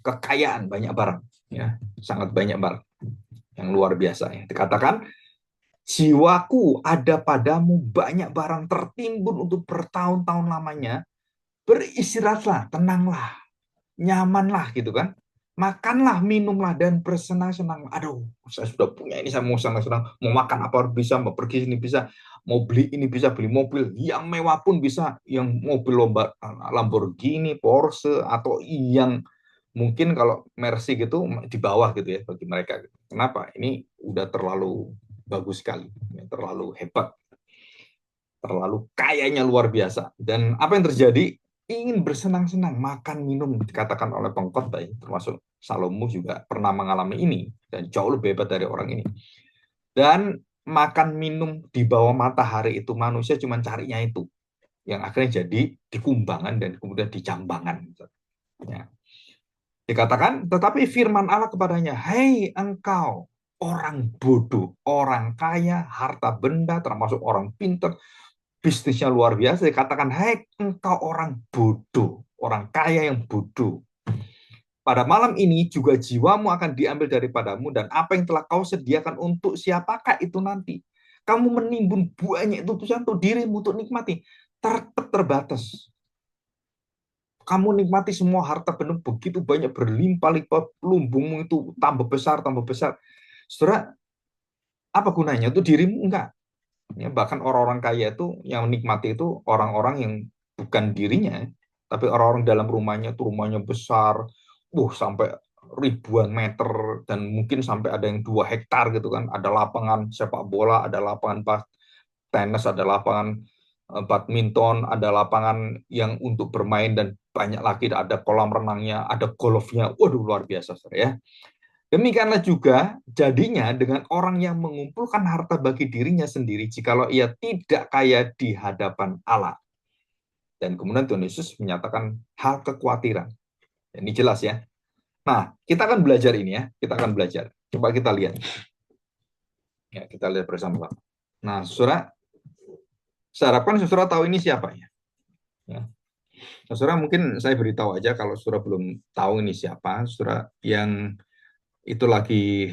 kekayaan, banyak barang, ya, sangat banyak barang yang luar biasa. Ya. Dikatakan, jiwaku ada padamu, banyak barang tertimbun untuk bertahun-tahun lamanya, beristirahatlah, tenanglah, nyamanlah gitu kan. Makanlah, minumlah, dan bersenang-senang. Aduh, saya sudah punya ini, saya mau senang-senang. Mau makan apa bisa, mau pergi sini bisa, mau beli ini bisa, beli mobil yang mewah pun bisa, yang mobil lomba Lamborghini, Porsche, atau yang mungkin kalau Mercy gitu di bawah gitu ya bagi mereka. Kenapa? Ini udah terlalu bagus sekali, terlalu hebat, terlalu kayanya luar biasa. Dan apa yang terjadi? Ingin bersenang-senang, makan, minum, dikatakan oleh pengkhotbah, termasuk Salomo juga pernah mengalami ini, dan jauh lebih hebat dari orang ini. Dan makan, minum di bawah matahari itu manusia cuma carinya itu, yang akhirnya jadi dikumbangan dan kemudian dicambangan. Ya. Dikatakan, tetapi firman Allah kepadanya, hei engkau, orang bodoh, orang kaya, harta benda, termasuk orang pintar, bisnisnya luar biasa, dikatakan, hai engkau orang bodoh, orang kaya yang bodoh. Pada malam ini juga jiwamu akan diambil daripadamu, dan apa yang telah kau sediakan untuk siapakah itu nanti? Kamu menimbun banyak itu untuk dirimu untuk nikmati, tetap terbatas. Kamu nikmati semua harta benda begitu banyak, berlimpah-limpah, lumbungmu itu tambah besar, tambah besar. Saudara, apa gunanya? Untuk dirimu enggak. Ya, bahkan orang-orang kaya itu yang menikmati itu orang-orang yang bukan dirinya, tapi orang-orang dalam rumahnya itu rumahnya besar, sampai ribuan meter dan mungkin sampai ada yang 2 hektar gitu kan. Ada lapangan sepak bola, ada lapangan tenis, ada lapangan badminton, ada lapangan yang untuk bermain dan banyak lagi, ada kolam renangnya, ada golfnya. Waduh, luar biasa, ya. Demikianlah juga jadinya dengan orang yang mengumpulkan harta bagi dirinya sendiri jikalau ia tidak kaya di hadapan Allah. Dan kemudian Tuhan Yesus menyatakan hal kekhawatiran. Ini jelas ya. Nah, kita akan belajar ini ya. Kita akan belajar. Coba kita lihat. Ya, kita lihat bersama. Nah, saudara, saya harapkan saudara tahu ini siapa ya. Ya. Saudara, mungkin saya beritahu aja kalau saudara belum tahu ini siapa. Saudara yang itu lagi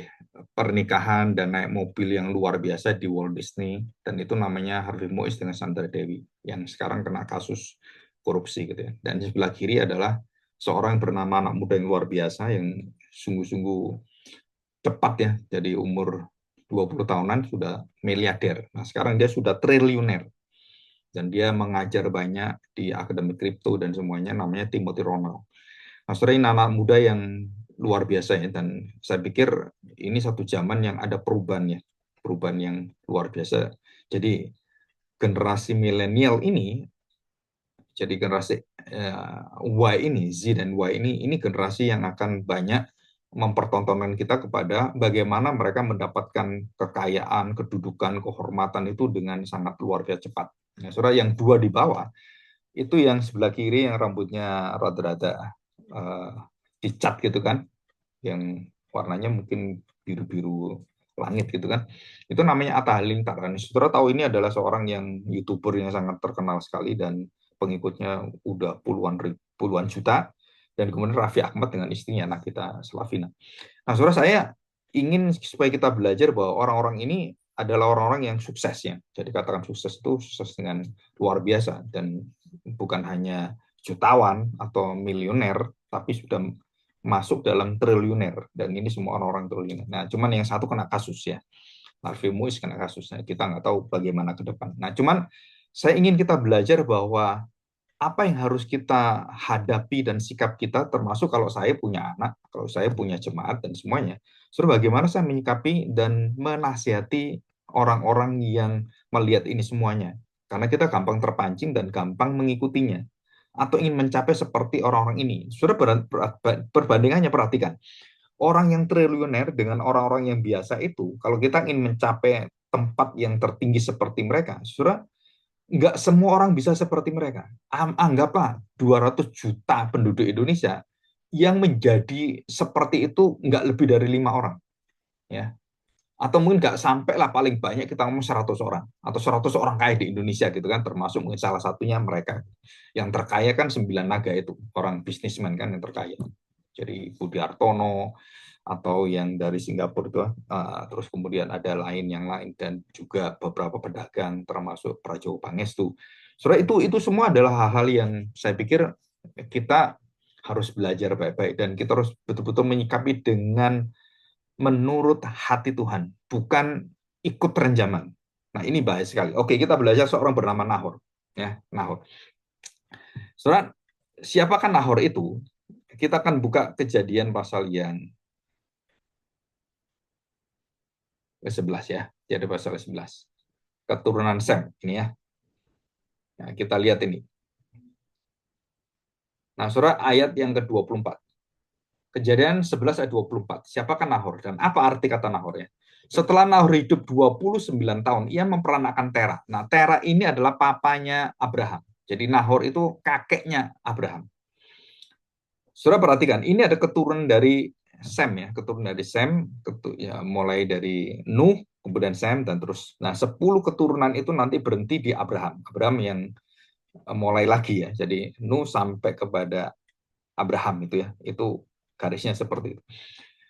pernikahan dan naik mobil yang luar biasa di Walt Disney, dan itu namanya Harvey Mois dengan Sandra Dewi yang sekarang kena kasus korupsi gitu ya. Dan di sebelah kiri adalah seorang bernama anak muda yang luar biasa yang sungguh-sungguh cepat ya, jadi umur 20 tahunan sudah miliarder. Nah, sekarang dia sudah triliuner dan dia mengajar banyak di akademi kripto dan semuanya, namanya Timothy Ronald. Nah, saudara, ini anak muda yang luar biasa ya, dan saya pikir ini satu zaman yang ada perubahan ya, perubahan yang luar biasa. Jadi generasi milenial ini, jadi generasi Y ini, Z dan Y ini generasi yang akan banyak mempertontonkan kita kepada bagaimana mereka mendapatkan kekayaan, kedudukan, kehormatan itu dengan sangat luar biasa cepat. Nah, saudara, yang dua di bawah itu yang sebelah kiri yang rambutnya rada-rada dicat gitu kan, yang warnanya mungkin biru-biru langit gitu kan. Itu namanya Atta Halilintar. Saudara tahu ini adalah seorang yang YouTuber yang sangat terkenal sekali dan pengikutnya udah puluhan juta. Dan kemudian Raffi Ahmad dengan istrinya, anak kita Slavina. Nah, saudara, saya ingin supaya kita belajar bahwa orang-orang ini adalah orang-orang yang sukses ya. Jadi katakan sukses itu sukses dengan luar biasa dan bukan hanya jutawan atau miliuner, tapi sudah masuk dalam triliuner, dan ini semua orang-orang triliuner. Nah, cuman yang satu kena kasus ya, Harvey Mois kena kasusnya. Kita nggak tahu bagaimana ke depan. Nah, cuman saya ingin kita belajar bahwa apa yang harus kita hadapi dan sikap kita, termasuk kalau saya punya anak, kalau saya punya jemaat dan semuanya. Bagaimana saya menyikapi dan menasihati orang-orang yang melihat ini semuanya. Karena kita gampang terpancing dan gampang mengikutinya. Atau ingin mencapai seperti orang-orang ini. Perbandingannya, perhatikan. Orang yang triliuner dengan orang-orang yang biasa itu, kalau kita ingin mencapai tempat yang tertinggi seperti mereka, nggak semua orang bisa seperti mereka. Anggaplah 200 juta penduduk Indonesia yang menjadi seperti itu nggak lebih dari 5 orang, ya. Atau mungkin nggak sampai lah, paling banyak kita ngomong 100 orang atau 100 orang kaya di Indonesia gitu kan, termasuk mungkin salah satunya mereka. Yang terkaya kan 9 naga itu, orang bisnismen kan yang terkaya. Jadi Budi Hartono, atau yang dari Singapura itu, terus kemudian ada yang lain, dan juga beberapa pedagang, termasuk Prajogo Pangestu. Saudara, itu semua adalah hal-hal yang saya pikir kita harus belajar baik-baik, dan kita harus betul-betul menyikapi dengan menurut hati Tuhan, bukan ikut renjaman. Nah, ini bahaya sekali. Oke, kita belajar seorang bernama Nahor. Ya, Nahor. Saudara, siapakah Nahor itu? Kita akan buka Kejadian pasal yang ke-11 ya. Jadi pasal 11. Keturunan Sem ini ya. Nah, kita lihat ini. Nah, saudara, ayat yang ke-24. Kejadian 11 ayat 24. Siapakah Nahor dan apa arti kata Nahor ya? Setelah Nahor hidup 29 tahun, ia memperanakan Tera. Nah, Tera ini adalah papanya Abraham. Jadi Nahor itu kakeknya Abraham. Saudara perhatikan, ini ada keturunan dari Sem ya, keturunan dari Sem, ya, mulai dari Nuh, kemudian Sem, dan terus. Nah, 10 keturunan itu nanti berhenti di Abraham. Abraham yang mulai lagi ya. Jadi Nuh sampai kepada Abraham itu ya. Itu garisnya seperti itu.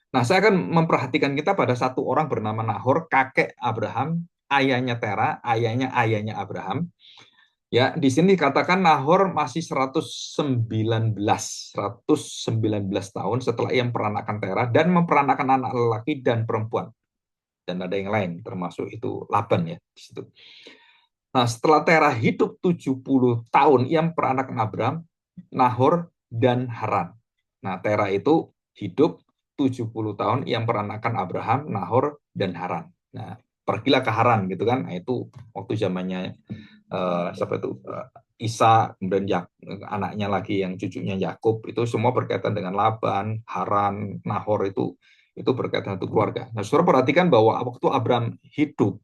Nah, saya akan memperhatikan kita pada satu orang bernama Nahor, kakek Abraham, ayahnya Tera, ayahnya Abraham. Ya, di sini dikatakan Nahor masih 119 tahun setelah ia memperanakan Tera dan memperanakan anak lelaki dan perempuan. Dan ada yang lain, termasuk itu Laban ya di situ. Nah, setelah Tera hidup 70 tahun, ia memperanakan Abraham, Nahor, dan Haran. Nah, Tera itu hidup 70 tahun, ia memperanakan Abraham, Nahor, dan Haran. Nah, pergilah ke Haran gitu kan. Nah, itu waktu zamannya siapa itu Isa, kemudian anaknya lagi yang cucunya Yakub, itu semua berkaitan dengan Laban, Haran, Nahor, itu berkaitan dengan keluarga. Nah, saudara perhatikan bahwa waktu Abraham hidup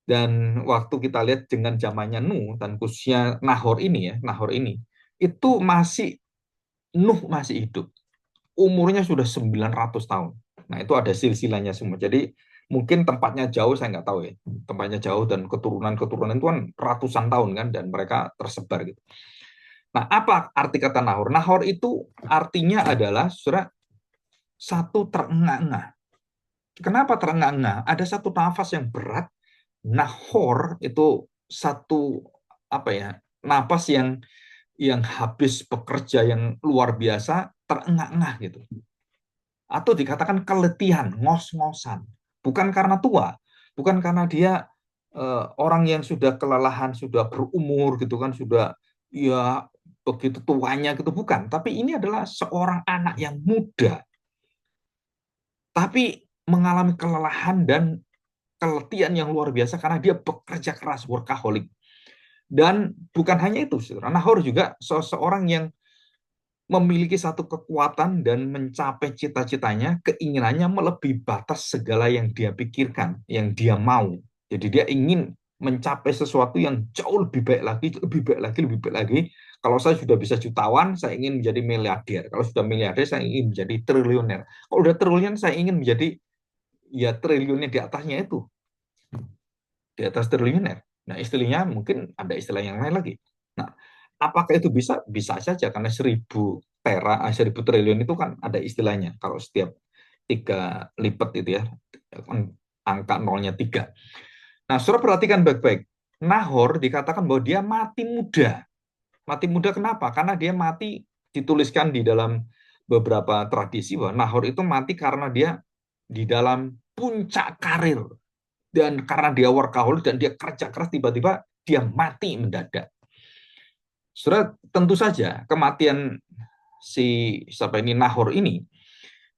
dan waktu kita lihat dengan zamannya Nuh dan khususnya Nahor ini ya, Nahor ini itu Nuh masih hidup. Umurnya sudah 900 tahun. Nah, itu ada silsilahnya semua. Jadi mungkin tempatnya jauh, saya nggak tahu ya. Tempatnya jauh dan keturunan-keturunan itu kan ratusan tahun kan, dan mereka tersebar gitu. Nah, apa arti kata Nahor? Nahor itu artinya adalah saudara, satu terengah-engah. Kenapa terengah-engah? Ada satu nafas yang berat. Nahor itu satu apa ya? Napas yang habis bekerja yang luar biasa, terengah-engah gitu. Atau dikatakan keletihan, ngos-ngosan. Bukan karena tua, bukan karena dia orang yang sudah kelelahan, sudah berumur gitu kan, sudah ya begitu tuanya gitu, bukan. Tapi ini adalah seorang anak yang muda, tapi mengalami kelelahan dan keletihan yang luar biasa karena dia bekerja keras, workaholic. Dan bukan hanya itu, Nahor juga seseorang yang memiliki satu kekuatan dan mencapai cita-citanya, keinginannya melebihi batas segala yang dia pikirkan, yang dia mau. Jadi dia ingin mencapai sesuatu yang jauh lebih baik lagi, lebih baik lagi, lebih baik lagi. Kalau saya sudah bisa jutawan, saya ingin menjadi miliarder. Kalau sudah miliarder, saya ingin menjadi triliuner. Kalau udah triliun, saya ingin menjadi ya triliunnya di atasnya itu, di atas triliuner. Nah, istilahnya mungkin ada istilah yang lain lagi. Nah, apakah itu bisa? Bisa saja, karena 1.000 triliun itu kan ada istilahnya. Kalau setiap 3 lipat itu ya, angka nolnya 3. Nah, saudara perhatikan baik-baik. Nahor dikatakan bahwa dia mati muda. Mati muda kenapa? Karena dia mati, dituliskan di dalam beberapa tradisi bahwa Nahor itu mati karena dia di dalam puncak karir. Dan karena dia workaholic dan dia kerja keras, tiba-tiba dia mati mendadak. Saudara, tentu saja kematian siapa ini Nahor ini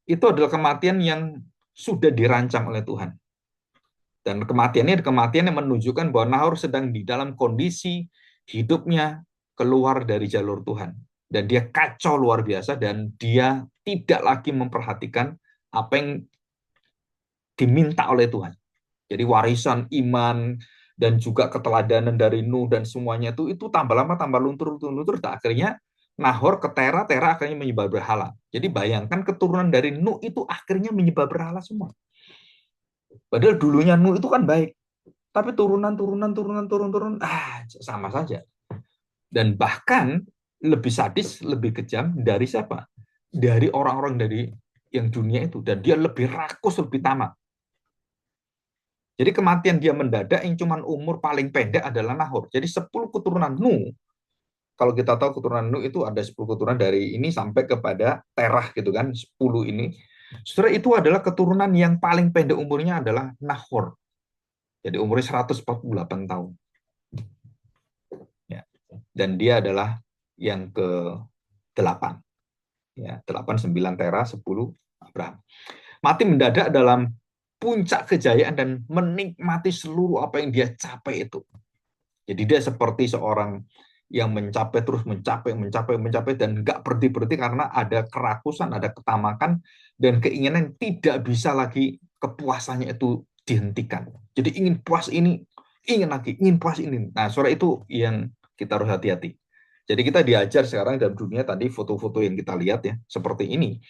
itu adalah kematian yang sudah dirancang oleh Tuhan. Dan kematiannya kematian yang menunjukkan bahwa Nahor sedang di dalam kondisi hidupnya keluar dari jalur Tuhan. Dan dia kacau luar biasa, dan dia tidak lagi memperhatikan apa yang diminta oleh Tuhan. Jadi warisan iman dan juga keteladanan dari Nuh dan semuanya itu tambah lama tambah luntur, dan akhirnya Nahor ke Tera, Tera akhirnya menyembah berhala. Jadi bayangkan keturunan dari Nuh itu akhirnya menyembah berhala semua. Padahal dulunya Nuh itu kan baik, tapi turun sama saja. Dan bahkan lebih sadis, lebih kejam dari siapa? dari orang-orang dari yang dunia itu, dan dia lebih rakus, lebih tamak. Jadi kematian dia mendadak yang cuman umur paling pendek adalah Nahor. Jadi 10 keturunan Nuh, kalau kita tahu keturunan Nuh itu ada 10 keturunan dari ini sampai kepada Terah gitu kan, 10 ini. Saudara, itu adalah keturunan yang paling pendek umurnya adalah Nahor. Jadi umurnya 148 tahun. Ya. Dan dia adalah yang ke-8. Ya, 8, 9 Terah, 10 Abraham. Mati mendadak dalam puncak kejayaan dan menikmati seluruh apa yang dia capai itu. Jadi dia seperti seorang yang mencapai terus mencapai dan nggak berhenti karena ada kerakusan, ada ketamakan dan keinginan tidak bisa lagi kepuasannya itu dihentikan. Jadi ingin puas ini, ingin lagi, ingin puas ini. Nah, suara itu yang kita harus hati-hati. Jadi kita diajar sekarang dalam dunia tadi foto-foto yang kita lihat ya seperti ini.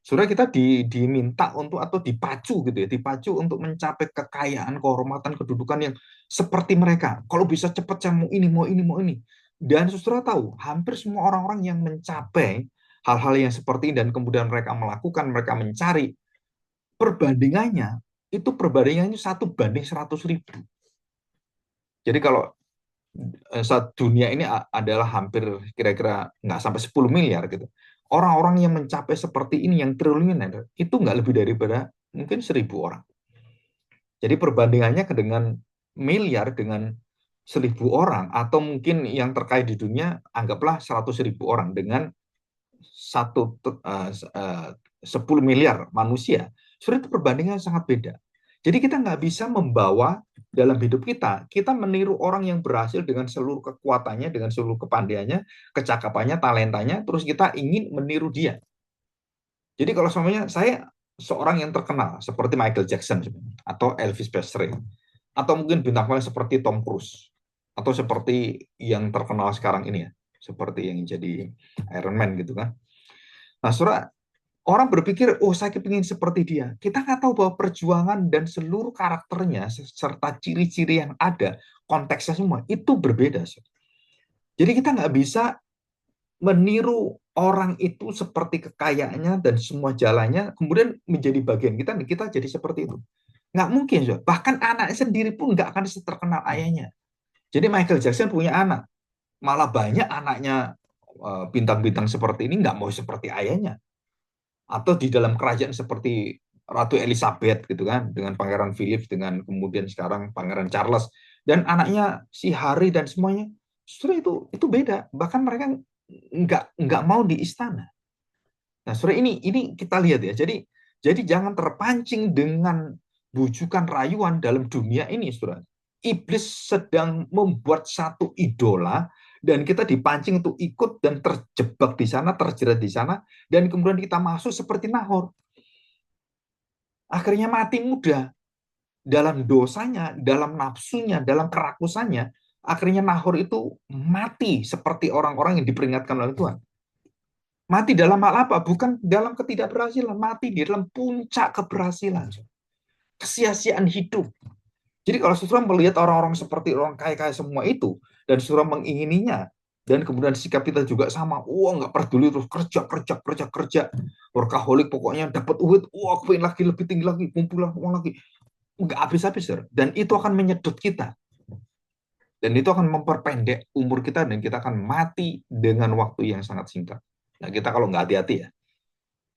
Saudara, kita diminta untuk atau dipacu gitu ya, dipacu untuk mencapai kekayaan, kehormatan, kedudukan yang seperti mereka. Kalau bisa cepat saya mau ini, mau ini, mau ini. Dan saudara tahu, hampir semua orang-orang yang mencapai hal-hal yang seperti ini dan kemudian mereka melakukan, mereka mencari, perbandingannya itu perbandingannya 1 banding 100.000. Jadi kalau saat dunia ini adalah hampir kira-kira nggak sampai 10 miliar gitu. Orang-orang yang mencapai seperti ini yang triliuner itu nggak lebih daripada mungkin 1.000 orang. Jadi perbandingannya dengan miliar dengan 1.000 orang atau mungkin yang terkait di dunia anggaplah 100.000 orang dengan 10 miliar manusia. Sudah itu perbandingan sangat beda. Jadi kita nggak bisa membawa dalam hidup kita, kita meniru orang yang berhasil dengan seluruh kekuatannya, dengan seluruh kepandaiannya, kecakapannya, talentanya, terus kita ingin meniru dia. Jadi kalau semuanya saya seorang yang terkenal seperti Michael Jackson atau Elvis Presley atau mungkin bintang film seperti Tom Cruise atau seperti yang terkenal sekarang ini ya, seperti yang jadi Iron Man gitu kan. Nah, saudara, orang berpikir, oh saya ingin seperti dia. Kita nggak tahu bahwa perjuangan dan seluruh karakternya serta ciri-ciri yang ada, konteksnya semua itu berbeda. Jadi kita nggak bisa meniru orang itu seperti kekayaannya dan semua jalannya, kemudian menjadi bagian kita, dan kita jadi seperti itu. Nggak mungkin, so. Bahkan anaknya sendiri pun nggak akan seterkenal ayahnya. Jadi Michael Jackson punya anak, malah banyak anaknya bintang-bintang seperti ini nggak mau seperti ayahnya. Atau di dalam kerajaan seperti Ratu Elizabeth gitu kan, dengan Pangeran Philip, dengan kemudian sekarang Pangeran Charles dan anaknya si Harry dan semuanya, justru itu beda. Bahkan mereka nggak mau di istana. Nah, sore ini kita lihat ya. Jadi jangan terpancing dengan bujukan rayuan dalam dunia ini, saudara. Iblis sedang membuat satu idola dan kita dipancing untuk ikut dan terjebak di sana, terjerat di sana, dan kemudian kita masuk seperti Nahor. Akhirnya mati muda dalam dosanya, dalam nafsunya, dalam kerakusannya. Akhirnya Nahor itu mati seperti orang-orang yang diperingatkan oleh Tuhan. Mati dalam hal apa? Bukan dalam ketidakberhasilan, mati di dalam puncak keberhasilan. Kesia-siaan hidup. Jadi kalau saudara melihat orang-orang seperti orang kaya-kaya semua itu, dan saudara mengingininya, dan kemudian sikap kita juga sama, wah nggak peduli terus kerja, workaholic pokoknya dapat duit, wah pengen lagi lebih tinggi lagi, kumpulan uang lagi, nggak habis-habis, dan itu akan menyedot kita, dan itu akan memperpendek umur kita, dan kita akan mati dengan waktu yang sangat singkat. Nah kita kalau nggak hati-hati ya,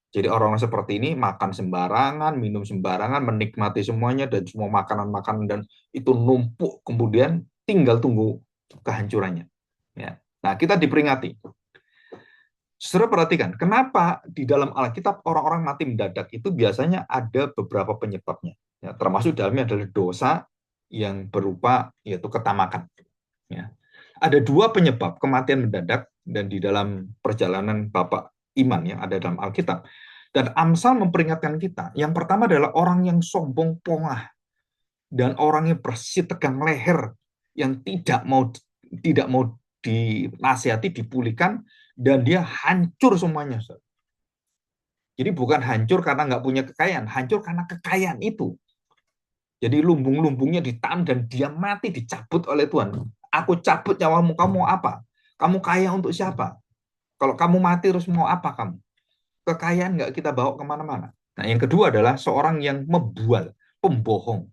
jadi orang-orang seperti ini makan sembarangan, minum sembarangan, menikmati semuanya dan semua makanan-makanan dan itu numpuk kemudian tinggal tunggu kehancurannya. Ya. Nah, kita diperingati. Saudara perhatikan, kenapa di dalam Alkitab orang-orang mati mendadak itu biasanya ada beberapa penyebabnya. Ya, termasuk dalamnya adalah dosa yang berupa yaitu ketamakan. Ya. Ada 2 penyebab kematian mendadak dan di dalam perjalanan Bapak iman yang ada dalam Alkitab. Dan Amsal memperingatkan kita, yang pertama adalah orang yang sombong pongah dan orang yang bersih tegang leher yang tidak mau dinasihati, dipulihkan, dan dia hancur semuanya. Jadi bukan hancur karena nggak punya kekayaan, hancur karena kekayaan itu. Jadi lumbung-lumbungnya ditanam dan dia mati, dicabut oleh Tuhan. Aku cabut nyawamu, kamu mau apa? Kamu kaya untuk siapa? Kalau kamu mati terus mau apa kamu? Kekayaan nggak kita bawa kemana-mana. Nah, yang kedua adalah seorang yang membual, pembohong,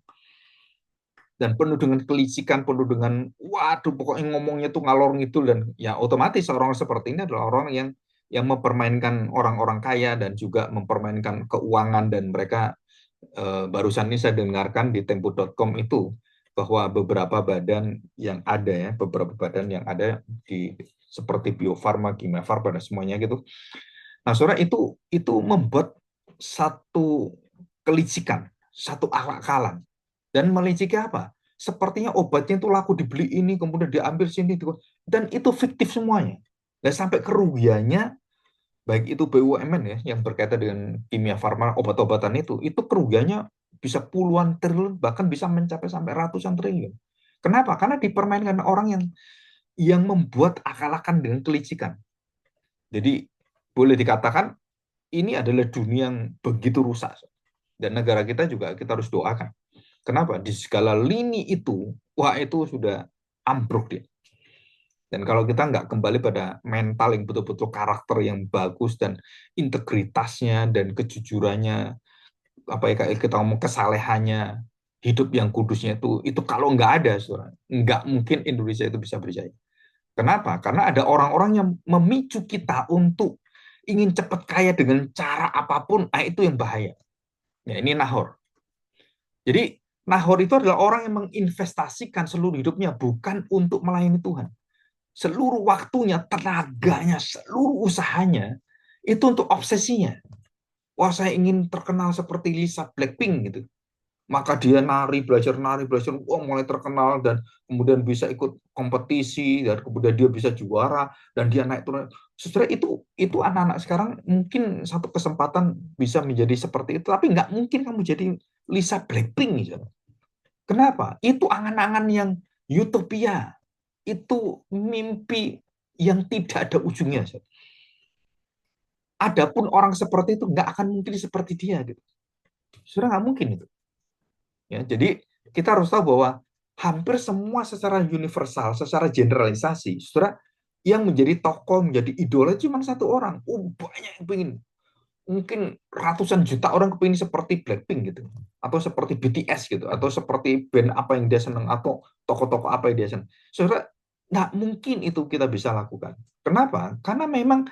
dan penuh dengan kelicikan, penuh dengan waduh pokoknya ngomongnya tuh ngalor ngidul, dan ya otomatis orang seperti ini adalah orang yang mempermainkan orang-orang kaya dan juga mempermainkan keuangan. Dan mereka barusan ini saya dengarkan di tempo.com itu bahwa beberapa badan yang ada ya, beberapa badan yang ada di seperti Bio Farma, Kimia Farma dan semuanya gitu. Nah, saudara, itu membuat satu kelicikan, satu akal-akalan. Dan meliciki apa? Sepertinya obatnya itu laku dibeli ini, kemudian diambil sini, dan itu fiktif semuanya. Dan sampai kerugiannya, baik itu BUMN ya, yang berkaitan dengan kimia farma, obat-obatan itu kerugiannya bisa puluhan triliun, bahkan bisa mencapai sampai ratusan triliun. Kenapa? Karena dipermainkan orang yang membuat akal-akalan dengan kelicikan. Jadi boleh dikatakan ini adalah dunia yang begitu rusak. Dan negara kita juga kita harus doakan. Kenapa? Di segala lini itu, wah itu sudah ambruk dia. Dan kalau kita nggak kembali pada mental yang betul-betul karakter yang bagus dan integritasnya dan kejujurannya, apa ya kayak kita ngomong kesalehannya, hidup yang kudusnya itu kalau nggak ada, saudara, nggak mungkin Indonesia itu bisa berjaya. Kenapa? Karena ada orang-orang yang memicu kita untuk ingin cepat kaya dengan cara apapun, itu yang bahaya. Ya, ini Nahor. Jadi Nahor itu adalah orang yang menginvestasikan seluruh hidupnya bukan untuk melayani Tuhan. Seluruh waktunya, tenaganya, seluruh usahanya itu untuk obsesinya. Wah, saya ingin terkenal seperti Lisa Blackpink gitu. Maka dia nari, belajar, wah mulai terkenal dan kemudian bisa ikut kompetisi dan kemudian dia bisa juara dan dia naik turun. Sebenarnya itu anak-anak sekarang mungkin satu kesempatan bisa menjadi seperti itu, tapi nggak mungkin kamu jadi Lisa Blackpink misalnya. Kenapa? Itu angan-angan yang utopia, itu mimpi yang tidak ada ujungnya. Adapun orang seperti itu nggak akan mungkin seperti dia gitu. Sudah nggak mungkin itu. Ya, jadi kita harus tahu bahwa hampir semua secara universal, secara generalisasi, saudara, yang menjadi tokoh, menjadi idola cuma satu orang. Banyak yang pengen. Mungkin ratusan juta orang kepingin seperti Blackpink gitu, atau seperti BTS gitu, atau seperti band apa yang dia senang, atau tokoh-tokoh apa yang dia senang. Saudara, nggak mungkin itu kita bisa lakukan. Kenapa? Karena memang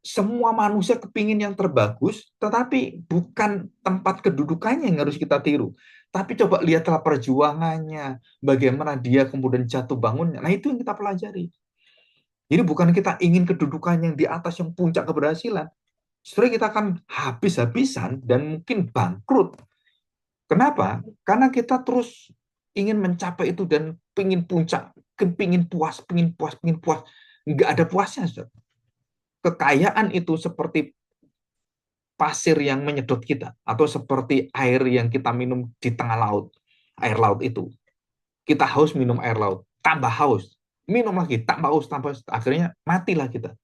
semua manusia kepingin yang terbagus, tetapi bukan tempat kedudukannya yang harus kita tiru. Tapi coba lihatlah perjuangannya, bagaimana dia kemudian jatuh bangunnya. Nah, itu yang kita pelajari. Jadi bukan kita ingin kedudukan yang di atas, yang puncak keberhasilan. Sebenarnya kita akan habis-habisan dan mungkin bangkrut. Kenapa? Karena kita terus ingin mencapai itu dan pingin puncak, pingin puas, pingin puas, pingin puas. Nggak ada puasnya, Saudara. Kekayaan itu seperti pasir yang menyedot kita, atau seperti air yang kita minum di tengah laut. Air laut itu. Kita haus minum air laut, tambah haus. Minum lagi, tambah haus, tambah haus. Akhirnya matilah kita.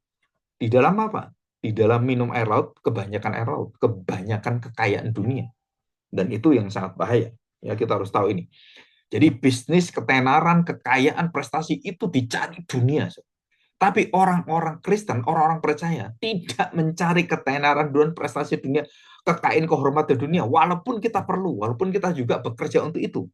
Di dalam apa? Di dalam minum air laut, kebanyakan air laut, kebanyakan kekayaan dunia. Dan itu yang sangat bahaya. Ya, kita harus tahu ini. Jadi bisnis, ketenaran, kekayaan, prestasi itu dicari dunia. Tapi orang-orang Kristen, orang-orang percaya tidak mencari ketenaran dan prestasi dunia, kekayaan, kehormatan dunia, walaupun kita perlu, walaupun kita juga bekerja untuk itu.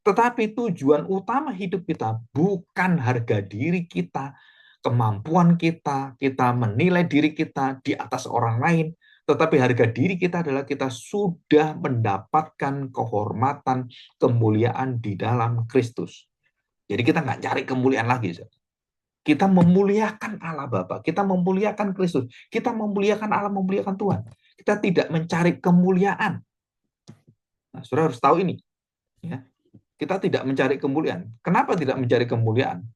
Tetapi tujuan utama hidup kita bukan harga diri kita, kemampuan kita, kita menilai diri kita di atas orang lain, tetapi harga diri kita adalah kita sudah mendapatkan kehormatan, kemuliaan di dalam Kristus. Jadi kita nggak cari kemuliaan lagi. Kita memuliakan Allah Bapa, kita memuliakan Kristus, kita memuliakan Allah, memuliakan Tuhan. Kita tidak mencari kemuliaan. Nah, saudara harus tahu ini. Ya. Kita tidak mencari kemuliaan. Kenapa tidak mencari kemuliaan?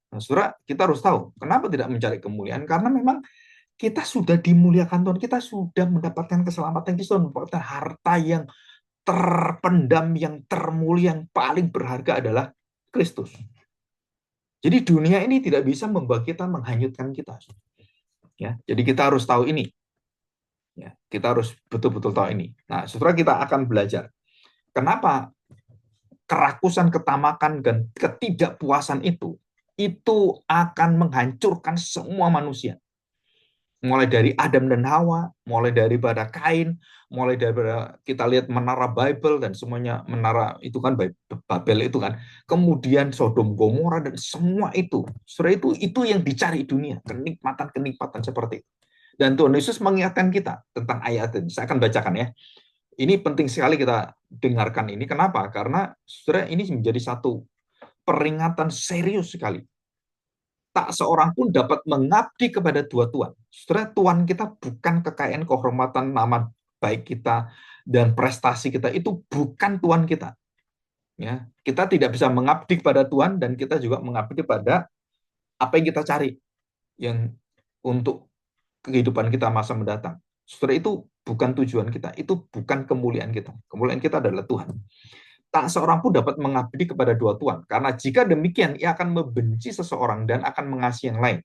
Nah, saudara, kita harus tahu kenapa tidak mencari kemuliaan. Karena memang kita sudah dimuliakan Tuhan, kita sudah mendapatkan keselamatan, kita sudah mendapatkan harta yang terpendam, yang termulia, yang paling berharga adalah Kristus. Jadi dunia ini tidak bisa membawa kita, menghanyutkan kita. Ya, jadi kita harus tahu ini. Ya, kita harus betul-betul tahu ini. Nah, setelah kita akan belajar kenapa kerakusan, ketamakan, dan ketidakpuasan itu akan menghancurkan semua manusia. mulai dari Adam dan Hawa, mulai daripada Kain, mulai daripada kita lihat menara Babel dan semuanya menara itu kan Babel itu kan, kemudian Sodom Gomora dan semua itu, sebenarnya itu yang dicari dunia, kenikmatan-kenikmatan seperti itu. Dan Tuhan Yesus mengingatkan kita tentang ayat ini. Saya akan bacakan ya. Ini penting sekali kita dengarkan ini. Kenapa? Karena sebenarnya ini menjadi satu peringatan serius sekali. Tak seorang pun dapat mengabdi kepada dua tuan. Saudara, tuan kita bukan kekayaan, kehormatan, nama baik kita, dan prestasi kita. Itu bukan tuan kita. Ya, kita tidak bisa mengabdi kepada Tuhan dan kita juga mengabdi pada apa yang kita cari yang untuk kehidupan kita masa mendatang. Saudara, itu bukan tujuan kita, itu bukan kemuliaan kita. Kemuliaan kita adalah Tuhan. Tak seorang pun dapat mengabdi kepada dua tuan, karena jika demikian ia akan membenci seseorang dan akan mengasihi yang lain,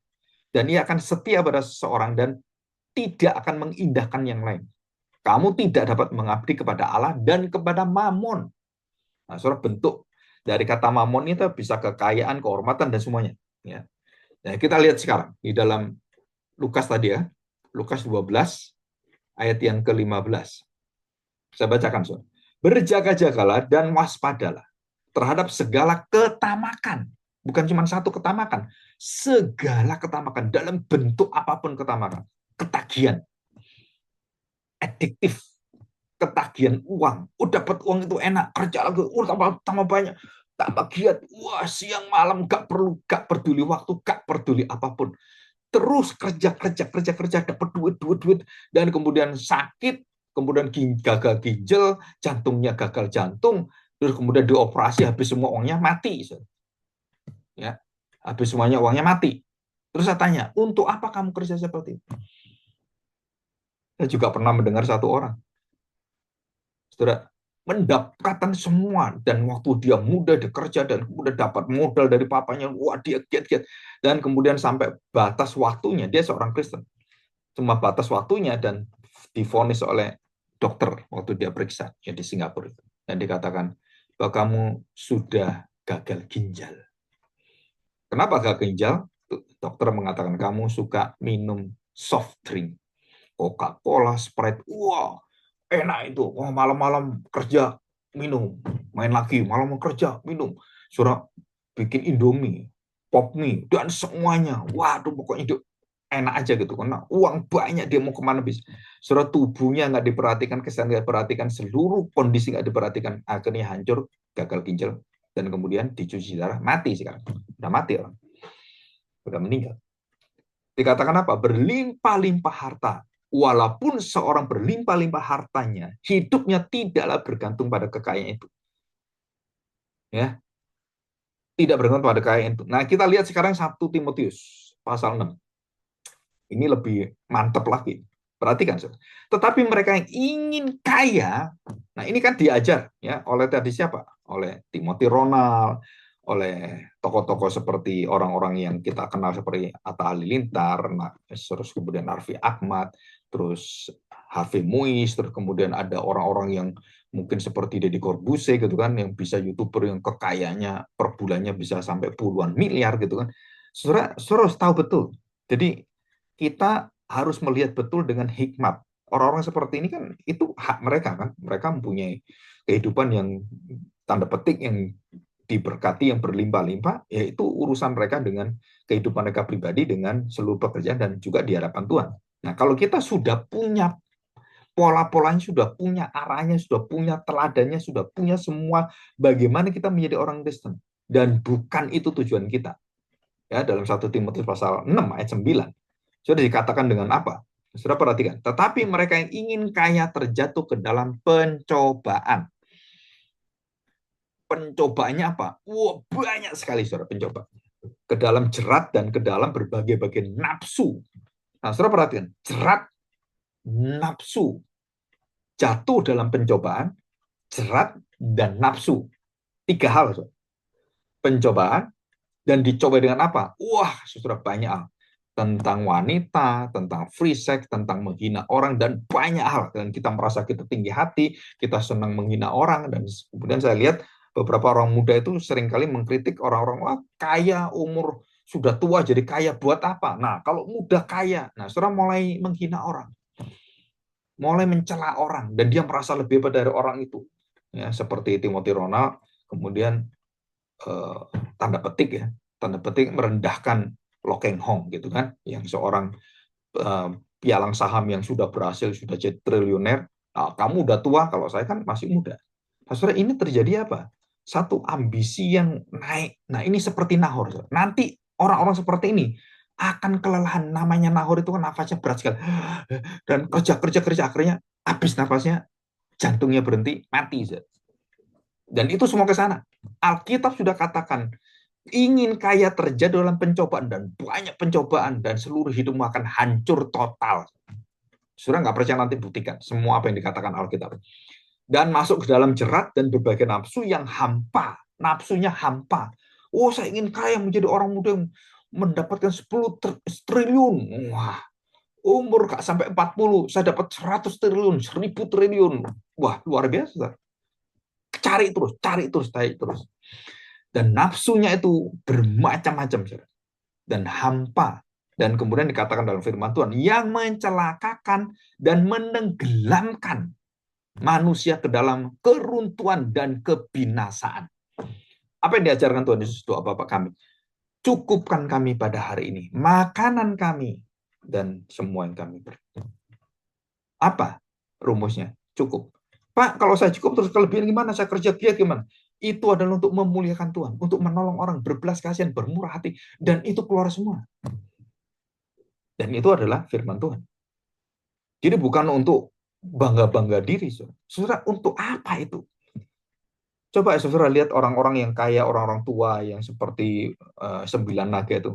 dan ia akan setia pada seseorang dan tidak akan mengindahkan yang lain. Kamu tidak dapat mengabdi kepada Allah dan kepada Mamon. Nah, saudara, bentuk dari kata Mamon itu bisa kekayaan, kehormatan dan semuanya. Ya. Nah, kita lihat sekarang di dalam Lukas tadi ya, Lukas 12 ayat yang ke-15. Saya bacakan, saudara. Berjaga-jagalah dan waspadalah terhadap segala ketamakan. Bukan cuma satu ketamakan, segala ketamakan dalam bentuk apapun ketamakan. Ketagihan, adiktif, ketagihan uang. Dapat uang itu enak, kerja lagi, tambah banyak, tambah giat. Wah, siang malam gak peduli waktu, gak peduli apapun. Terus kerja, dapat duit, dan kemudian sakit, kemudian gagal ginjal, jantungnya gagal jantung, terus kemudian dioperasi, habis semua uangnya mati. Ya, habis semuanya uangnya mati. Terus saya tanya, untuk apa kamu kerja seperti itu? Saya juga pernah mendengar satu orang, saudara, mendapatkan semua, dan waktu dia muda dia kerja dan kemudian dapat modal dari papanya, wah dia giat-giat, dan kemudian sampai batas waktunya, dia seorang Kristen, cuma batas waktunya dan divonis oleh dokter waktu dia periksa ya, di Singapura itu, dan dikatakan bahwa kamu sudah gagal ginjal. Kenapa gagal ginjal? Dokter mengatakan kamu suka minum soft drink, Coca-Cola, Sprite, wah enak itu, wah malam-malam kerja minum, main lagi, malam kerja minum, suruh bikin Indomie, pop mie dan semuanya, waduh pokoknya itu enak aja gitu, karena uang banyak dia mau kemana bis, suruh tubuhnya nggak diperhatikan, kesehatan nggak diperhatikan, seluruh kondisi nggak diperhatikan, akhirnya hancur, gagal ginjal, dan kemudian dicuci darah, mati sekarang, udah mati orang, udah meninggal. Dikatakan apa? Berlimpah-limpah harta. Walaupun seorang berlimpah-limpah hartanya, hidupnya tidaklah bergantung pada kekayaan itu. Ya, tidak bergantung pada kekayaan itu. Nah, kita lihat sekarang 1 Timotius pasal 6. Ini lebih mantap lagi. Perhatikan, saudara. Tetapi mereka yang ingin kaya, nah ini kan diajar ya oleh tadi siapa? Oleh Timothy Ronald, oleh tokoh-tokoh seperti orang-orang yang kita kenal seperti Atta Halilintar, terus kemudian Raffi Ahmad, terus Harvey Muiz, terus kemudian ada orang-orang yang mungkin seperti Deddy Corbuzier gitu kan, yang bisa YouTuber yang kekayaannya per bulannya bisa sampai puluhan miliar gitu kan. Saudara harus tahu betul. Jadi kita harus melihat betul dengan hikmat. Orang-orang seperti ini kan itu hak mereka kan. Mereka mempunyai kehidupan yang tanda petik yang diberkati, yang berlimpah-limpah, yaitu urusan mereka dengan kehidupan mereka pribadi, dengan seluruh pekerjaan dan juga di hadapan Tuhan. Nah, kalau kita sudah punya pola-polanya, sudah punya arahnya, sudah punya teladannya, sudah punya semua bagaimana kita menjadi orang Kristen, dan bukan itu tujuan kita. Ya, dalam 1 Timotius pasal 6 ayat 9 sudah dikatakan dengan apa? Sudah perhatikan. Tetapi mereka yang ingin kaya terjatuh ke dalam pencobaan. Pencobaannya apa? Wah, banyak sekali saudara pencoba. Ke dalam jerat dan ke dalam berbagai-bagai nafsu. Nah, saudara perhatikan. Jerat, nafsu. Jatuh dalam pencobaan, jerat, dan nafsu. 3 hal. Saudara. Pencobaan, dan dicoba dengan apa? Wah, saudara banyak hal. Tentang wanita, tentang free sex, tentang menghina orang, dan banyak hal. Dan kita merasa kita tinggi hati, kita senang menghina orang, dan kemudian saya lihat beberapa orang muda itu seringkali mengkritik orang-orang, wah kaya umur Sudah tua jadi kaya buat apa? Nah, kalau muda kaya, nah saudara mulai menghina orang, mulai mencela orang, dan dia merasa lebih hebat dari orang itu. Ya, seperti Timothy Ronald, kemudian eh, tanda petik ya, tanda petik merendahkan Lo Keng Hong gitu kan, yang seorang eh, pialang saham yang sudah berhasil, sudah jadi triliuner. Nah, kamu udah tua, kalau saya kan masih muda. Nah, saudara, ini terjadi apa? Satu ambisi yang naik. Nah, ini seperti Nahor. Saudara. Nanti orang-orang seperti ini akan kelelahan. Namanya Nahor itu kan nafasnya berat sekali. Dan kerja, akhirnya habis nafasnya, jantungnya berhenti, mati. Saudara. Dan itu semua ke sana. Alkitab sudah katakan, ingin kaya terjadi dalam pencobaan, dan banyak pencobaan, dan seluruh hidupmu akan hancur total. Sudah nggak percaya, nanti buktikan semua apa yang dikatakan Alkitab. Dan masuk ke dalam jerat dan berbagai nafsu yang hampa. Nafsunya hampa. Oh, saya ingin kaya, menjadi orang muda yang mendapatkan 10 triliun. Wah, umur gak sampai 40, saya dapat 100 triliun, 1000 triliun. Wah, luar biasa. Cari terus, cari terus. Dan nafsunya itu bermacam-macam. Dan hampa. Dan kemudian dikatakan dalam firman Tuhan, yang mencelakakan dan menenggelamkan manusia ke dalam keruntuhan dan kebinasaan. Apa yang diajarkan Tuhan Yesus doa Bapa kami? Cukupkan kami pada hari ini makanan kami dan semua yang kami beri. Apa rumusnya? Cukup. Pak, kalau saya cukup terus kelebihan gimana? Saya kerja giat gimana? Itu adalah untuk memuliakan Tuhan, untuk menolong orang, berbelas kasihan, bermurah hati, dan itu keluar semua. Dan itu adalah firman Tuhan. Jadi bukan untuk bangga-bangga diri, saudara. Untuk apa itu? Coba saudara lihat orang-orang yang kaya, orang-orang tua yang seperti sembilan naga itu.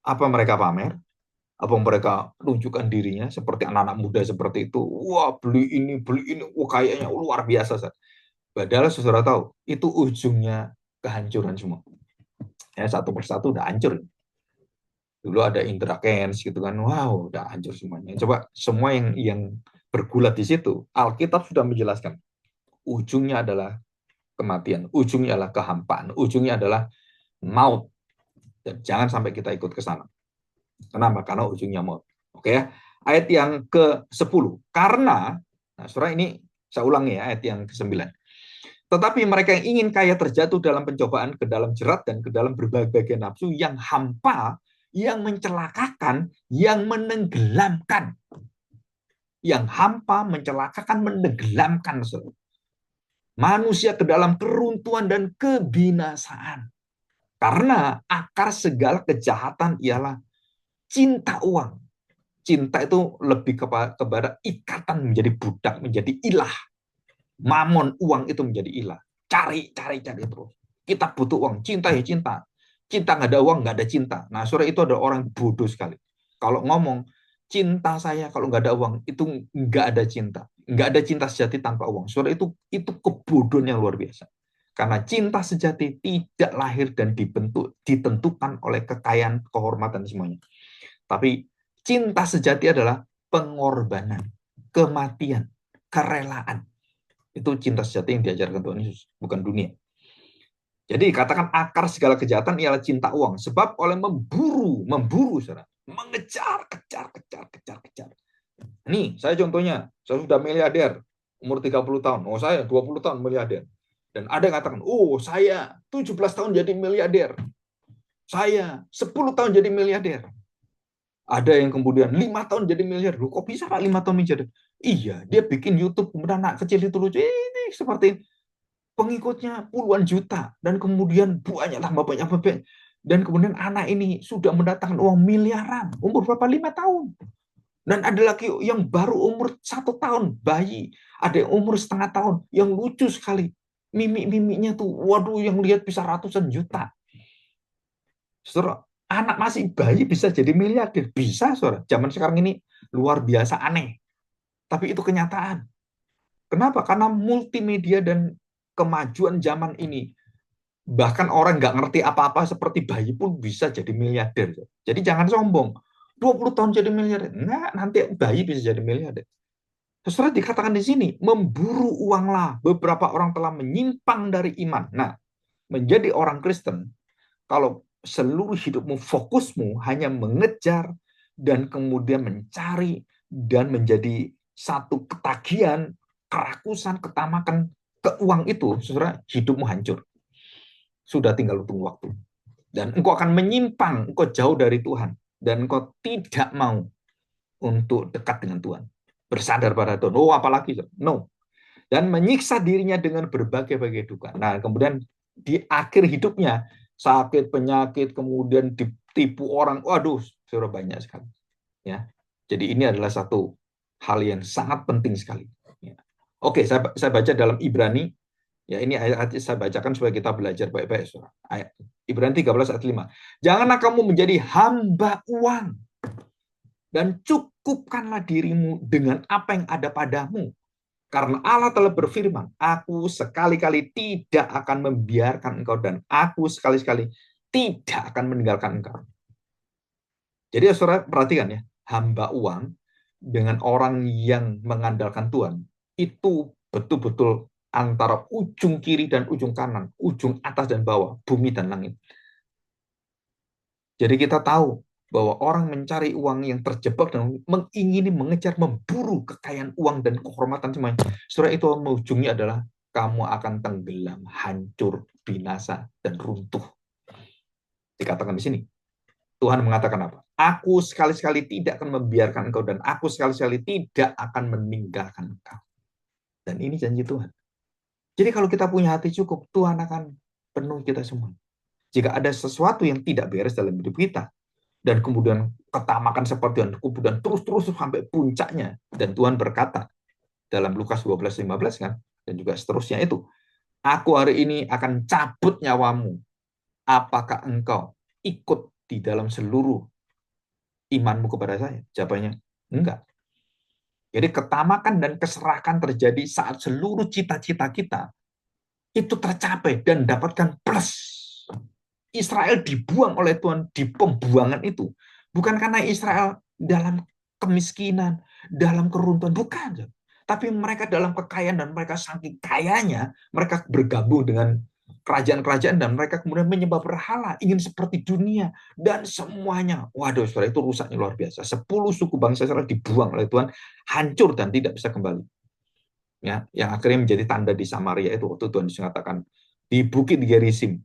Apa mereka pamer? Apa mereka tunjukkan dirinya seperti anak-anak muda seperti itu? Wah, beli ini, wah kayaknya luar biasa. Padahal saudara tahu, itu ujungnya kehancuran semua. Ya, satu persatu udah hancur. Dulu ada Indra Kents gitu kan, wow, udah hancur semuanya. Coba semua yang bergulat di situ, Alkitab sudah menjelaskan, ujungnya adalah kematian, ujungnya adalah kehampaan, ujungnya adalah maut. Dan jangan sampai kita ikut ke sana. Kenapa? Karena ujungnya maut. Oke ya. Ayat yang ke-10. Karena, nah surah ini saya ulangi ya, ayat yang ke-9. Tetapi mereka yang ingin kaya terjatuh dalam pencobaan, ke dalam jerat, dan ke dalam berbagai nafsu yang hampa, yang mencelakakan, yang menenggelamkan. Yang hampa, mencelakakan, menenggelamkan manusia ke dalam keruntuhan dan kebinasaan. Karena akar segala kejahatan ialah cinta uang. Cinta itu lebih kepada ikatan, menjadi budak, menjadi ilah. Mamon, uang itu menjadi ilah. Cari terus. Kita butuh uang. Cinta ya cinta. Cinta nggak ada uang, nggak ada cinta. Nah, saudara, itu ada orang bodoh sekali. Kalau ngomong, cinta saya kalau nggak ada uang, itu nggak ada cinta. Nggak ada cinta sejati tanpa uang. Saudara, itu kebodohan yang luar biasa. Karena cinta sejati tidak lahir dan ditentukan oleh kekayaan, kehormatan, semuanya. Tapi cinta sejati adalah pengorbanan, kematian, kerelaan. Itu cinta sejati yang diajarkan Tuhan Yesus, bukan dunia. Jadi katakan akar segala kejahatan ialah cinta uang. Sebab oleh memburu, saudara, mengejar, kejar. Nih, saya contohnya, saya sudah miliarder, umur 30 tahun. Oh, saya 20 tahun miliarder. Dan ada yang katakan, oh, saya 17 tahun jadi miliarder. Saya 10 tahun jadi miliarder. Ada yang kemudian 5 tahun jadi miliarder. Loh, kok bisa Pak 5 tahun miliarder? Iya, dia bikin YouTube, kemudian anak kecil itu lucu. Ini seperti pengikutnya puluhan juta. Dan kemudian banyak. Dan kemudian anak ini sudah mendatangkan uang miliaran. Umur berapa? 5 tahun. Dan ada lagi yang baru umur 1 tahun, bayi. Ada yang umur setengah tahun, yang lucu sekali. Mimik-mimiknya tuh, waduh, yang lihat bisa ratusan juta. Saudara, anak masih bayi bisa jadi miliarder. Bisa, saudara. Zaman sekarang ini luar biasa aneh. Tapi itu kenyataan. Kenapa? Karena multimedia dan kemajuan zaman ini. Bahkan orang nggak ngerti apa-apa seperti bayi pun bisa jadi miliarder. Jadi jangan sombong. 20 tahun jadi miliarder. Enggak, nanti bayi bisa jadi miliarder. Saudara, dikatakan di sini, memburu uanglah. Beberapa orang telah menyimpang dari iman. Nah, menjadi orang Kristen, kalau seluruh hidupmu, fokusmu hanya mengejar dan kemudian mencari dan menjadi satu ketagihan, kerakusan, ketamakan ke uang itu, saudara, hidupmu hancur. Sudah tinggal tunggu waktu. Dan engkau akan menyimpang, engkau jauh dari Tuhan. Dan engkau tidak mau untuk dekat dengan Tuhan. Bersandar pada Tuhan. Oh, apalagi? No. Dan menyiksa dirinya dengan berbagai-bagai duka. Nah, kemudian di akhir hidupnya, sakit, penyakit, kemudian ditipu orang. Waduh, sudah banyak sekali. Ya. Jadi ini adalah satu hal yang sangat penting sekali. Ya. Oke, saya baca dalam Ibrani. Ya, ini ayat saya bacakan supaya kita belajar baik-baik. Ayat Ibrani 13 ayat 5. Janganlah kamu menjadi hamba uang dan cukupkanlah dirimu dengan apa yang ada padamu. Karena Allah telah berfirman, aku sekali-kali tidak akan membiarkan engkau dan aku sekali-kali tidak akan meninggalkan engkau. Jadi saudara perhatikan ya, hamba uang dengan orang yang mengandalkan Tuhan, itu betul-betul antara ujung kiri dan ujung kanan, ujung atas dan bawah, bumi dan langit. Jadi kita tahu bahwa orang mencari uang yang terjebak dan mengingini, mengejar, memburu kekayaan uang dan kehormatan semuanya. Saudara, itu ujungnya adalah kamu akan tenggelam, hancur, binasa, dan runtuh. Dikatakan di sini. Tuhan mengatakan apa? Aku sekali-sekali tidak akan membiarkan engkau dan aku sekali-sekali tidak akan meninggalkan engkau. Dan ini janji Tuhan. Jadi kalau kita punya hati cukup, Tuhan akan penuhi kita semua. Jika ada sesuatu yang tidak beres dalam hidup kita, dan kemudian ketamakan seperti yang kemudian terus-terus sampai puncaknya, dan Tuhan berkata dalam Lukas 12:15 kan, dan juga seterusnya itu, aku hari ini akan cabut nyawamu, apakah engkau ikut di dalam seluruh imanmu kepada saya? Jawabannya enggak. Jadi ketamakan dan keserakan terjadi saat seluruh cita-cita kita itu tercapai dan dapatkan plus. Israel dibuang oleh Tuhan di pembuangan itu. Bukan karena Israel dalam kemiskinan, dalam keruntuhan, bukan. Tapi mereka dalam kekayaan dan mereka saking kayanya, mereka bergabung dengan kerajaan-kerajaan dan mereka kemudian menyembah berhala, ingin seperti dunia dan semuanya. Waduh, saudara, itu rusaknya luar biasa. 10 suku bangsa Israel dibuang oleh Tuhan, hancur dan tidak bisa kembali. Ya, yang akhirnya menjadi tanda di Samaria itu waktu Tuhan mengatakan di Bukit Gerizim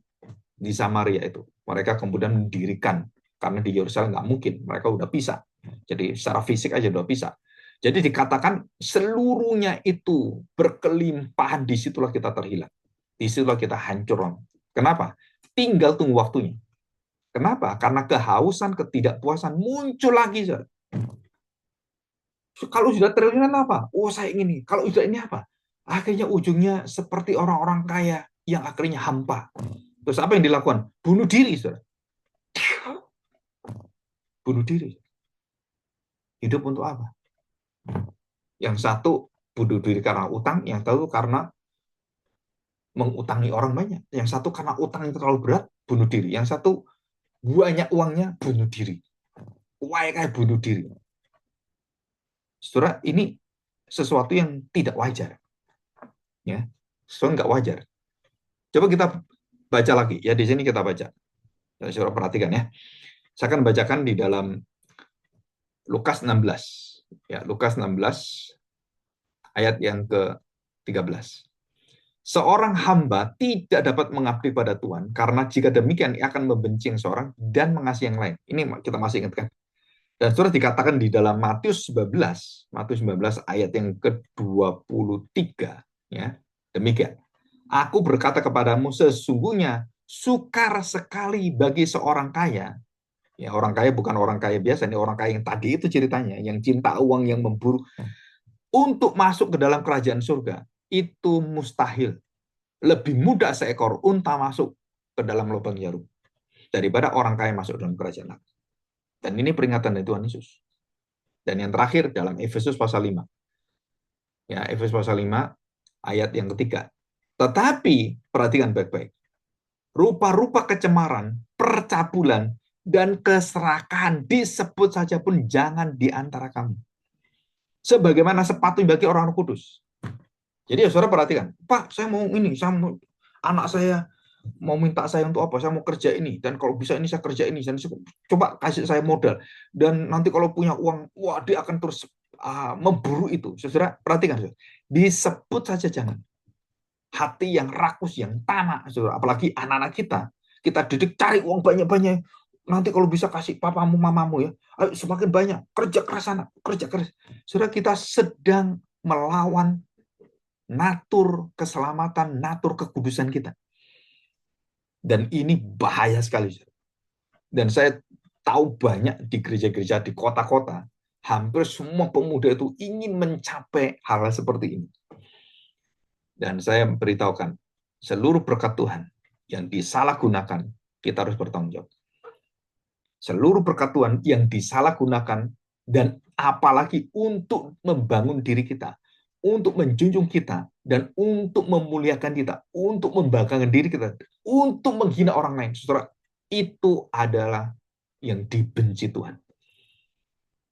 di Samaria itu. Mereka kemudian mendirikan, karena di Yerusalem nggak mungkin, mereka udah pisah. Jadi secara fisik aja udah pisah. Jadi dikatakan seluruhnya itu berkelimpahan, disitulah kita terhilang. Disitulah kita hancur. Kenapa? Tinggal tunggu waktunya. Kenapa? Karena kehausan, ketidakpuasan muncul lagi. Kalau sudah triliunan apa? Oh, saya ingin ini. Kalau sudah ini apa? Akhirnya ujungnya seperti orang-orang kaya yang akhirnya hampa. Terus apa yang dilakukan? Bunuh diri, saudara. Bunuh diri. Hidup untuk apa? Yang satu bunuh diri karena utang, yang satu karena mengutangi orang banyak. Yang satu karena utang yang terlalu berat, bunuh diri. Yang satu banyak uangnya, bunuh diri. Kayak bunuh diri. Saudara, ini sesuatu yang tidak wajar. Ya, sesuatu nggak wajar. Coba kita baca lagi. Ya, di sini kita baca. Saudara perhatikan ya. Saya akan bacakan di dalam Lukas 16. Ya, Lukas 16 ayat yang ke-13. Seorang hamba tidak dapat mengabdi pada Tuhan karena jika demikian ia akan membenci yang seorang dan mengasihi yang lain. Ini kita masih ingatkan. Dan sudah dikatakan di dalam Matius 19 ayat yang ke-23 ya. Demikian. Aku berkata kepadamu sesungguhnya sukar sekali bagi seorang kaya. Ya, orang kaya bukan orang kaya biasa, ini orang kaya yang tadi itu ceritanya, yang cinta uang, yang memburu untuk masuk ke dalam kerajaan surga. Itu mustahil. Lebih mudah seekor unta masuk ke dalam lubang jarum daripada orang kaya masuk dalam kerajaan Allah. Dan ini peringatan dari Tuhan Yesus. Dan yang terakhir dalam Efesus pasal 5. Ya, Efesus pasal 5 ayat yang ketiga. Tetapi perhatikan baik-baik. Rupa-rupa kecemaran, percabulan, dan keserakahan disebut saja pun jangan di antara kamu. Sebagaimana sepatu bagi orang kudus. Jadi ya saudara perhatikan, Pak, saya mau ini, anak saya mau minta saya untuk apa? Saya mau kerja ini, dan kalau bisa ini saya kerja ini, dan coba kasih saya modal. Dan nanti kalau punya uang, wah dia akan terus memburu itu. Saudara, perhatikan, saudara. Disebut saja jangan. Hati yang rakus, yang tamak, saudara. Apalagi anak-anak kita didik cari uang banyak-banyak. Nanti kalau bisa kasih papamu, mamamu ya, ayo semakin banyak, kerja keras anak, kerja keras. Saudara, kita sedang melawan natur keselamatan, natur kekudusan kita. Dan ini bahaya sekali. Dan saya tahu banyak di gereja-gereja, di kota-kota, hampir semua pemuda itu ingin mencapai hal seperti ini. Dan saya memberitahukan, seluruh berkat Tuhan yang disalahgunakan, kita harus bertanggung jawab. Seluruh berkat Tuhan yang disalahgunakan, dan apalagi untuk membangun diri kita, untuk menjunjung kita, dan untuk memuliakan kita, untuk membanggakan diri kita, untuk menghina orang lain, saudara, itu adalah yang dibenci Tuhan.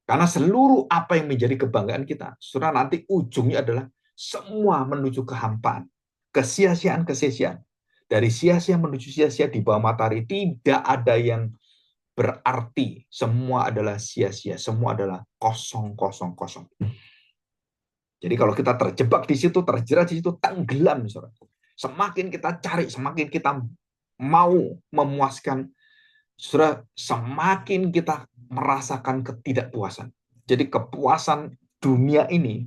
Karena seluruh apa yang menjadi kebanggaan kita, saudara, nanti ujungnya adalah semua menuju kehampaan, kesia-siaan. Dari sia-sia menuju sia-sia di bawah matahari, tidak ada yang berarti, semua adalah sia-sia, semua adalah kosong. Jadi kalau kita terjebak di situ, terjerat di situ, tenggelam, saudara. Semakin kita cari, semakin kita mau memuaskan, saudara, semakin kita merasakan ketidakpuasan. Jadi kepuasan dunia ini,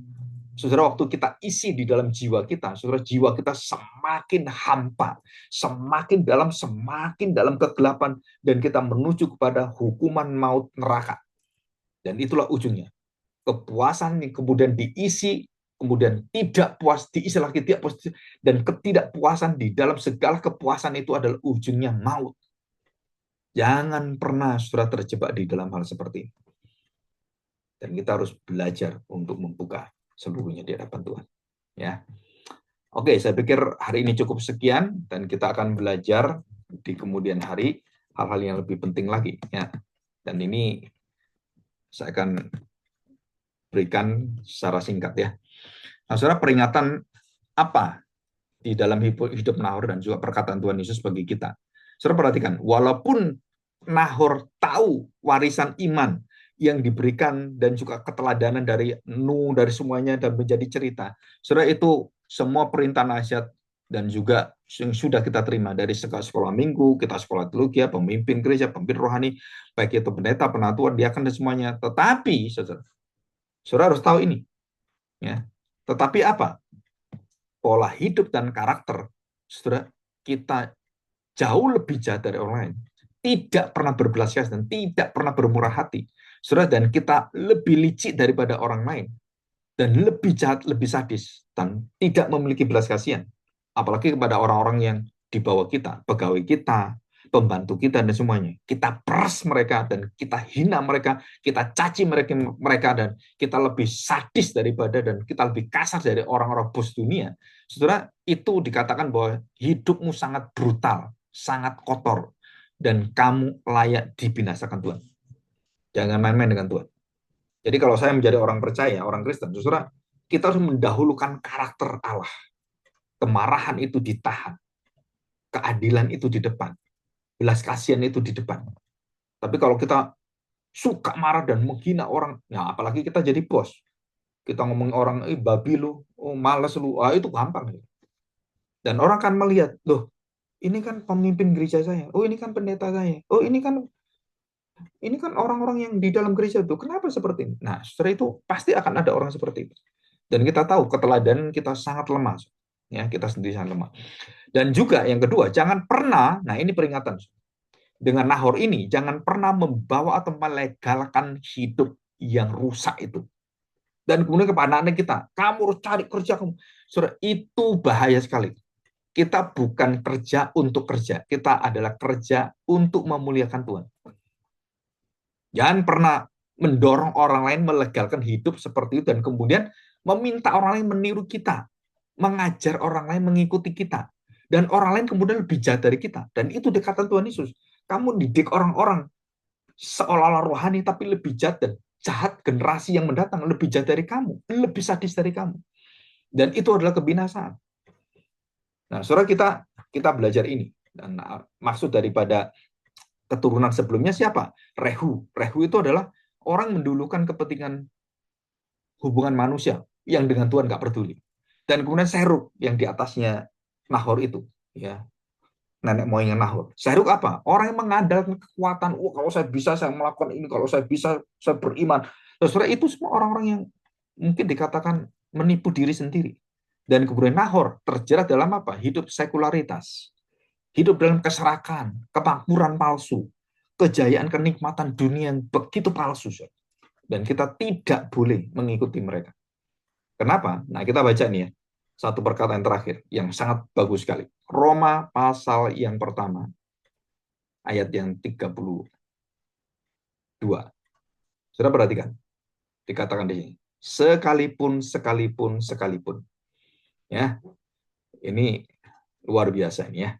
saudara, waktu kita isi di dalam jiwa kita, saudara, jiwa kita semakin hampa, semakin dalam kegelapan, dan kita menuju kepada hukuman maut neraka. Dan itulah ujungnya. Kepuasan yang kemudian diisi, kemudian tidak puas, diisi lagi tidak puas, dan ketidakpuasan di dalam segala kepuasan itu adalah ujungnya maut. Jangan pernah saudara terjebak di dalam hal seperti ini. Dan kita harus belajar untuk membuka seluruhnya di hadapan Tuhan. Ya. Oke, saya pikir hari ini cukup sekian, dan kita akan belajar di kemudian hari hal-hal yang lebih penting lagi. Ya. Dan ini saya akan berikan secara singkat ya. Nah, saudara, peringatan apa di dalam hidup Nahor dan juga perkataan Tuhan Yesus bagi kita? Saudara perhatikan, walaupun Nahor tahu warisan iman yang diberikan dan juga keteladanan dari Nuh, dari semuanya, dan menjadi cerita, saudara, itu semua perintah nasihat dan juga yang sudah kita terima dari sekolah minggu, kita sekolah teologi, pemimpin gereja, pemimpin rohani, baik itu pendeta, penatua, diaken, dan semuanya. Tetapi saudara harus tahu ini, ya. Tetapi apa? Pola hidup dan karakter, saudara, kita jauh lebih jahat dari orang lain, tidak pernah berbelas kasihan dan tidak pernah bermurah hati, saudara, dan kita lebih licik daripada orang lain, dan lebih jahat, lebih sadis, dan tidak memiliki belas kasihan, apalagi kepada orang-orang yang di bawah kita, pegawai kita, pembantu kita, dan semuanya. Kita peras mereka, dan kita hina mereka, kita caci mereka, dan kita lebih sadis daripada, dan kita lebih kasar dari orang-orang bos dunia. Saudara, itu dikatakan bahwa hidupmu sangat brutal, sangat kotor, dan kamu layak dibinasakan Tuhan. Jangan main-main dengan Tuhan. Jadi kalau saya menjadi orang percaya, orang Kristen, saudara, kita harus mendahulukan karakter Allah. Kemarahan itu ditahan, keadilan itu di depan, belas kasihan itu di depan. Tapi kalau kita suka marah dan menghina orang, ya apalagi kita jadi bos, kita ngomong orang, babi lu, oh malas lu, itu gampang. Dan orang kan melihat, loh, ini kan pemimpin gereja saya, oh ini kan pendeta saya, oh ini kan orang-orang yang di dalam gereja itu, kenapa seperti ini? Nah, setelah itu pasti akan ada orang seperti itu. Dan kita tahu keteladanan kita sangat lemah, ya, kita sendiri sangat lemah. Dan juga yang kedua, jangan pernah, nah ini peringatan, dengan Nahor ini, jangan pernah membawa atau melegalkan hidup yang rusak itu. Dan kemudian kepada anak kita, kamu harus cari kerja kamu. Saudara, itu bahaya sekali. Kita bukan kerja untuk kerja, kita adalah kerja untuk memuliakan Tuhan. Jangan pernah mendorong orang lain melegalkan hidup seperti itu, dan kemudian meminta orang lain meniru kita, mengajar orang lain mengikuti kita, dan orang lain kemudian lebih jahat dari kita. Dan itu dikatakan Tuhan Yesus, kamu didik orang-orang seolah-olah rohani tapi lebih jahat, generasi yang mendatang lebih jahat dari kamu, lebih sadis dari kamu. Dan itu adalah kebinasaan. Nah, saudara, kita belajar ini. Dan maksud daripada keturunan sebelumnya siapa? Rehu. Rehu itu adalah orang mendulukan kepentingan hubungan manusia yang dengan Tuhan nggak peduli. Dan kemudian Seruk yang di atasnya Nahor itu, ya, nenek moyang Nahor. Seruk apa? Orang yang mengandalkan kekuatan. Oh, kalau saya bisa saya melakukan ini, kalau saya bisa saya beriman. Terus itu semua orang-orang yang mungkin dikatakan menipu diri sendiri. Dan kemudian Nahor terjerat dalam apa? Hidup sekularitas. Hidup dalam keserakan, kemakmuran palsu, kejayaan kenikmatan dunia yang begitu palsu. Dan kita tidak boleh mengikuti mereka. Kenapa? Nah, kita baca nih ya. Satu perkataan terakhir yang sangat bagus sekali. Roma pasal yang pertama, ayat yang 32. Sudah perhatikan. Dikatakan di sini. Sekalipun, sekalipun, sekalipun. Ya, ini luar biasa ini ya.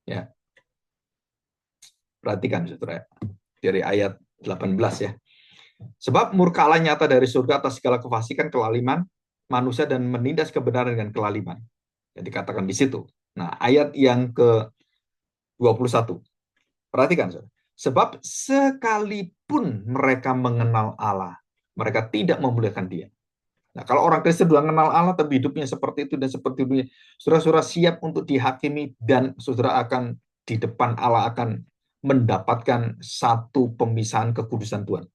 Ya, perhatikan saudara. Dari ayat 18 ya. Sebab murka Allah nyata dari surga atas segala kefasikan, kelaliman manusia dan menindas kebenaran dengan kelaliman. Yang dikatakan di situ. Nah, ayat yang ke-21. Perhatikan, saudara. Sebab sekalipun mereka mengenal Allah, mereka tidak memuliakan Dia. Nah, kalau orang Kristen sudah mengenal Allah, tapi hidupnya seperti itu dan seperti itu, saudara-saudara siap untuk dihakimi dan saudara akan di depan Allah akan mendapatkan satu pemisahan kekudusan Tuhan.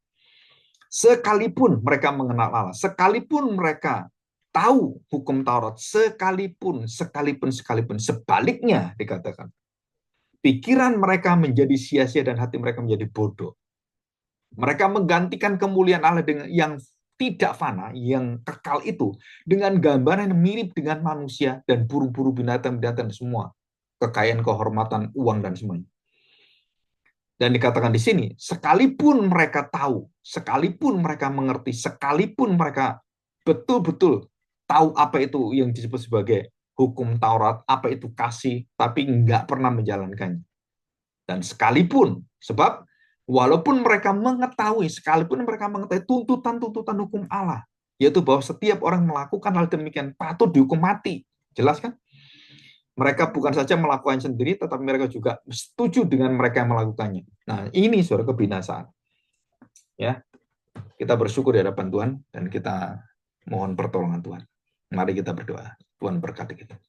Sekalipun mereka mengenal Allah, sekalipun mereka tahu hukum Taurat, sekalipun sebaliknya dikatakan, pikiran mereka menjadi sia-sia dan hati mereka menjadi bodoh. Mereka menggantikan kemuliaan Allah dengan yang tidak fana, yang kekal itu, dengan gambaran yang mirip dengan manusia dan buru-buru binatang-binatang semua. Kekayaan, kehormatan, uang, dan semuanya. Dan dikatakan di sini, sekalipun mereka tahu, sekalipun mereka mengerti, sekalipun mereka betul-betul tahu apa itu yang disebut sebagai hukum Taurat, apa itu kasih, tapi nggak pernah menjalankannya. Dan sekalipun, sebab walaupun mereka mengetahui, sekalipun mereka mengetahui tuntutan-tuntutan hukum Allah, yaitu bahwa setiap orang melakukan hal demikian patut dihukum mati. Jelas kan? Mereka bukan saja melakukan sendiri, tetapi mereka juga setuju dengan mereka yang melakukannya. Nah, ini suara kebinasaan. Ya, kita bersyukur di hadapan Tuhan dan kita mohon pertolongan Tuhan. Mari kita berdoa. Tuhan berkati kita.